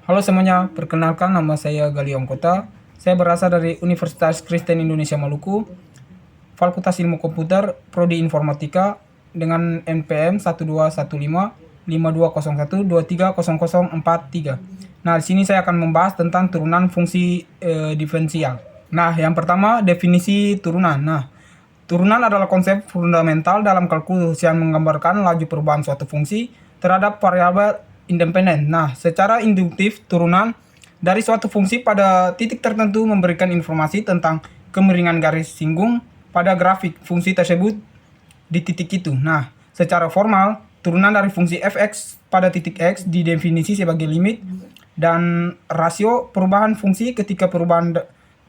Halo semuanya, perkenalkan nama saya Gali Ongkota. Saya berasal dari Universitas Kristen Indonesia Maluku, Fakultas Ilmu Komputer, Prodi Informatika dengan NPM 1215-5201-230043. Nah, di sini saya akan membahas tentang turunan fungsi diferensial. Nah, yang pertama definisi turunan. Nah, turunan adalah konsep fundamental dalam kalkulus yang menggambarkan laju perubahan suatu fungsi terhadap variabel independen. Nah, secara induktif, turunan dari suatu fungsi pada titik tertentu memberikan informasi tentang kemiringan garis singgung pada grafik fungsi tersebut di titik itu. Nah, secara formal, turunan dari fungsi fx pada titik x didefinisi sebagai limit dan rasio perubahan fungsi ketika perubahan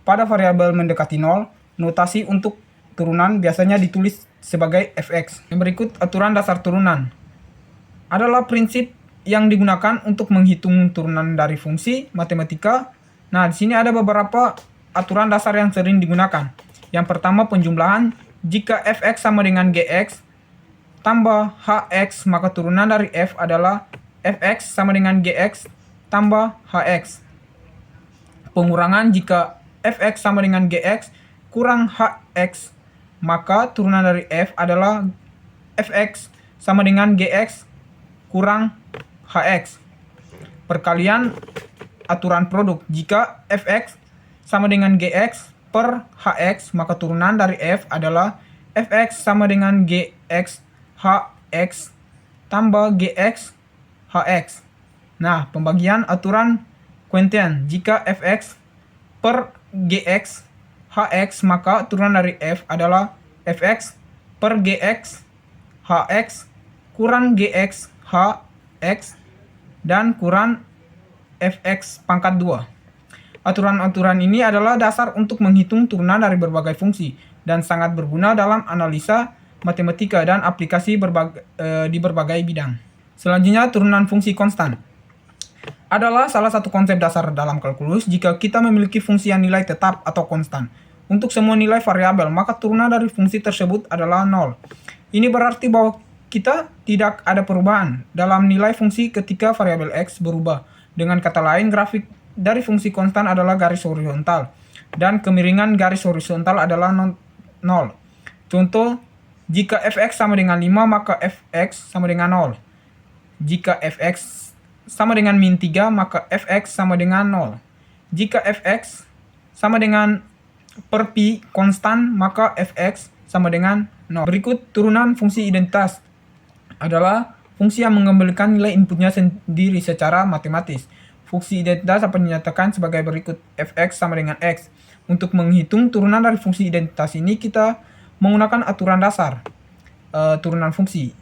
pada variabel mendekati nol. Notasi untuk turunan biasanya ditulis sebagai fx. Yang berikut aturan dasar turunan adalah prinsip yang digunakan untuk menghitung turunan dari fungsi matematika. Nah, di sini ada beberapa aturan dasar yang sering digunakan. Yang pertama, penjumlahan. Jika fx sama dengan gx tambah hx, maka turunan dari f adalah fx sama dengan gx tambah hx. Pengurangan, jika fx sama dengan gx kurang hx, maka turunan dari f adalah fx sama dengan gx kurang hx. Perkalian aturan produk. Jika fx sama dengan gx per hx, maka turunan dari f adalah fx sama dengan gx hx tambah gx hx. Nah, pembagian aturan Quotient. Jika fx per gx hx, maka turunan dari f adalah fx per gx hx kurang gx hx dan kurang fx pangkat 2. Aturan-aturan ini adalah dasar untuk menghitung turunan dari berbagai fungsi dan sangat berguna dalam analisa matematika dan aplikasi di berbagai bidang. Selanjutnya, turunan fungsi konstan adalah salah satu konsep dasar dalam kalkulus. Jika kita memiliki fungsi yang nilai tetap atau konstan untuk semua nilai variabel, maka turunan dari fungsi tersebut adalah 0. Ini berarti bahwa kita tidak ada perubahan dalam nilai fungsi ketika variabel x berubah. Dengan kata lain, grafik dari fungsi konstan adalah garis horizontal dan kemiringan garis horizontal adalah 0. Contoh, jika fx sama dengan 5, maka fx sama dengan 0. Jika fx sama dengan min 3, maka fx sama dengan 0. Jika fx sama dengan per pi konstan, maka fx sama dengan 0. Berikut turunan fungsi identitas adalah fungsi yang mengembalikan nilai inputnya sendiri secara matematis. Fungsi identitas dapat dinyatakan sebagai berikut: fx sama dengan x. Untuk menghitung turunan dari fungsi identitas ini, kita menggunakan aturan dasar turunan fungsi.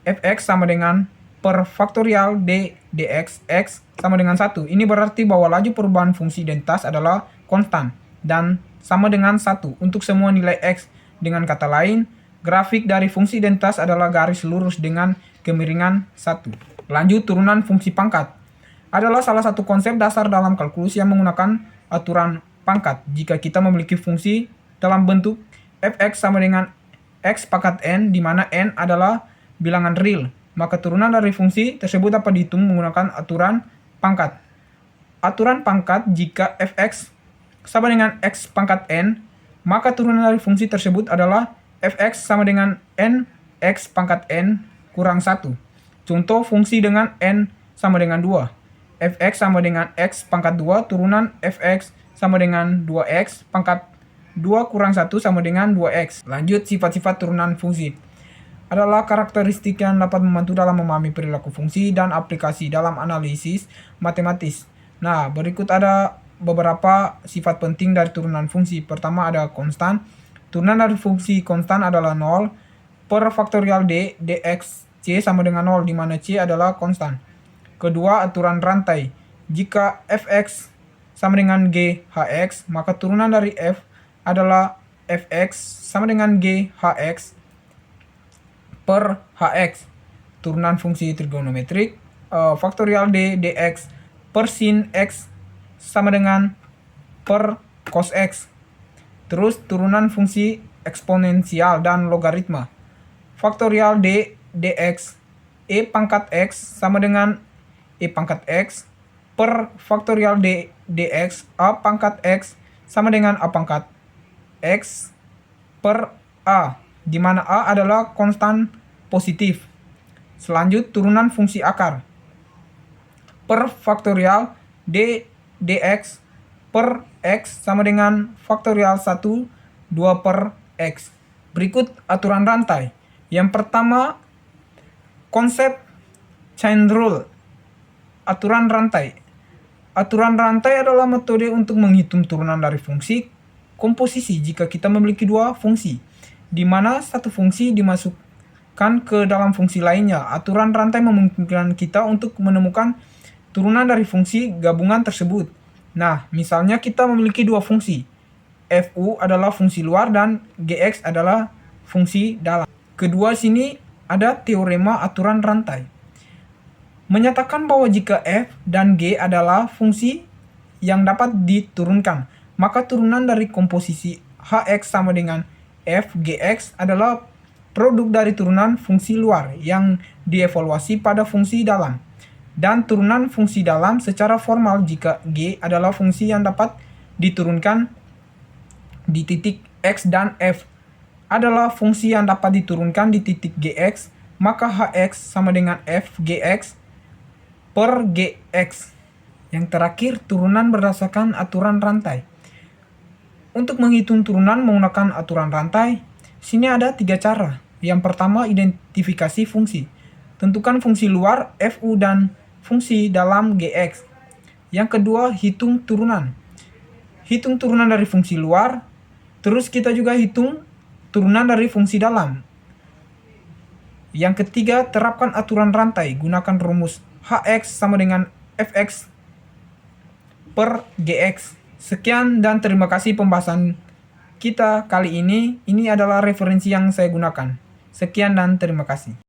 Fx sama dengan per faktorial d dx x sama dengan 1. Ini berarti bahwa laju perubahan fungsi identitas adalah konstan dan sama dengan 1 untuk semua nilai x. Dengan kata lain, grafik dari fungsi identitas adalah garis lurus dengan kemiringan 1. Lanjut, turunan fungsi pangkat adalah salah satu konsep dasar dalam kalkulus yang menggunakan aturan pangkat. Jika kita memiliki fungsi dalam bentuk fx sama dengan x pangkat n, di mana n adalah bilangan real, maka turunan dari fungsi tersebut dapat dihitung menggunakan aturan pangkat. Aturan pangkat, jika fx sama dengan x pangkat n, maka turunan dari fungsi tersebut adalah fx sama dengan n x pangkat n kurang 1. Contoh, fungsi dengan n sama dengan 2. Fx sama dengan x pangkat 2, turunan fx sama dengan 2x pangkat 2 kurang 1 sama dengan 2x. Lanjut, sifat-sifat turunan fungsi adalah karakteristik yang dapat membantu dalam memahami perilaku fungsi dan aplikasi dalam analisis matematis. Nah, berikut ada beberapa sifat penting dari turunan fungsi. Pertama, ada konstan. Turunan dari fungsi konstan adalah 0 per faktorial d dx c sama dengan 0, di mana c adalah konstan. Kedua, aturan rantai. Jika fx sama dengan g hx, maka turunan dari f adalah fx sama dengan g hx per hx. Turunan fungsi trigonometrik, faktorial d dx per sin x sama dengan per cos x. Terus turunan fungsi eksponensial dan logaritma. Faktorial d dx e pangkat x sama dengan e pangkat x per faktorial dx a pangkat x sama dengan a pangkat x per a, di mana a adalah konstan positif. Selanjut turunan fungsi akar per faktorial dx per x sama dengan faktorial 1, 2 per x. Berikut aturan rantai. Yang pertama, konsep chain rule, aturan rantai. Aturan rantai adalah metode untuk menghitung turunan dari fungsi komposisi jika kita memiliki dua fungsi, di mana satu fungsi dimasukkan ke dalam fungsi lainnya. Aturan rantai memungkinkan kita untuk menemukan turunan dari fungsi gabungan tersebut. Nah, misalnya kita memiliki dua fungsi, fu adalah fungsi luar dan gx adalah fungsi dalam. Kedua sini ada teorema aturan rantai, menyatakan bahwa jika f dan g adalah fungsi yang dapat diturunkan, maka turunan dari komposisi hx sama dengan f gx adalah produk dari turunan fungsi luar yang dievaluasi pada fungsi dalam, dan turunan fungsi dalam secara formal jika g adalah fungsi yang dapat diturunkan di titik x dan f adalah fungsi yang dapat diturunkan di titik gx, maka hx sama dengan f gx per gx. Yang terakhir, turunan berdasarkan aturan rantai. Untuk menghitung turunan menggunakan aturan rantai, sini ada 3 cara. Yang pertama, identifikasi fungsi. Tentukan fungsi luar fu dan fungsi dalam gx. Yang kedua, hitung turunan. Hitung turunan dari fungsi luar, terus kita juga hitung turunan dari fungsi dalam. Yang ketiga, terapkan aturan rantai. Gunakan rumus hx sama dengan fx per gx. Sekian dan terima kasih pembahasan kita kali ini. Ini adalah referensi yang saya gunakan. Sekian dan terima kasih.